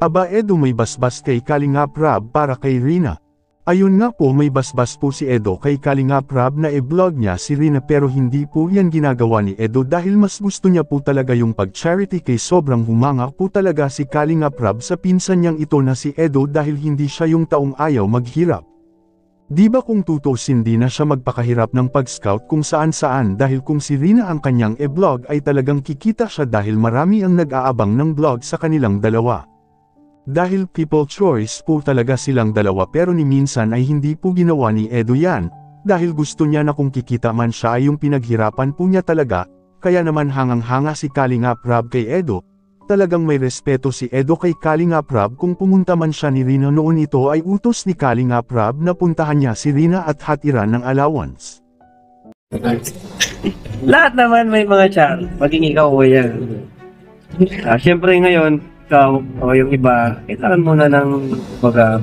Aba Edo, may basbas kay Kalingap Rab para kay Rina. Ayun nga po, may basbas po si Edo kay Kalingap Rab na i-vlog niya si Rina, pero hindi po yan ginagawa ni Edo dahil mas gusto niya po talaga yung pag-charity, kay sobrang humanga po talaga si Kalingap Rab sa pinsan niyang ito na si Edo dahil hindi siya yung taong ayaw maghirap. Diba kung tutusin, di na siya magpakahirap ng pag-scout kung saan-saan dahil kung si Rina ang kanyang e-vlog ay talagang kikita siya dahil marami ang nag-aabang ng vlog sa kanilang dalawa. Dahil people choice po talaga silang dalawa, pero ni minsan ay hindi po ginawa ni Edo yan, dahil gusto niya na kung kikita man siya ay yung pinaghirapan po niya talaga, kaya naman hangang-hanga si Kalingap Rab kay Edo. Talagang may respeto si Edo kay Kalingap Rab. Kung pumunta man siya ni Rina noon, ito ay utos ni Kalingap Rab na puntahan niya si Rina at hatiran ng allowance. Lahat naman may mga char, maging ikaw o yan. Siyempre ngayon, ikaw o yung iba, kailangan muna ng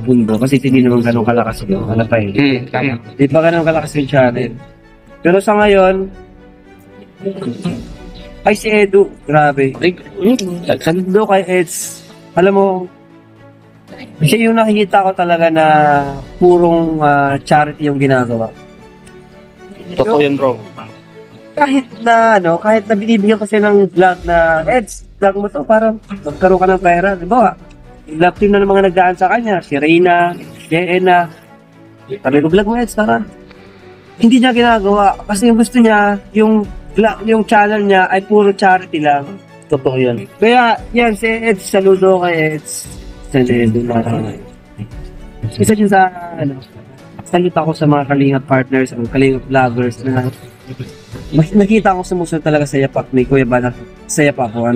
pundo kasi hindi naman ganun kalakas yung hanapay. Di ba ganun kalakas yung channel? Pero sa ngayon, ay si Edu, grabe. Saludo kay Eds. Alam mo, siya yung nakikita ko talaga na purong charity yung ginagawa. Totoo yan, bro. Kahit na binibigyan ko siya ng vlog na, Eds, vlog mo to, parang magkaroon ka ng pera. Diba? Vlog team na ng mga nagdaan sa kanya, si Reyna, si Ena. Sabi ko, vlog mo, Eds, parang hindi niya ginagawa. Kasi yung gusto niya, yung channel niya ay puro charity lang. Totoo yan. Kaya, yan, si Eds, saludo kay Eds. Isa din sa, salita ko sa mga Kalingap partners, ang Kalingap vloggers na mas nakita ko sumusunod talaga sa yapak ni Kuya Banat. Sa yapak ko,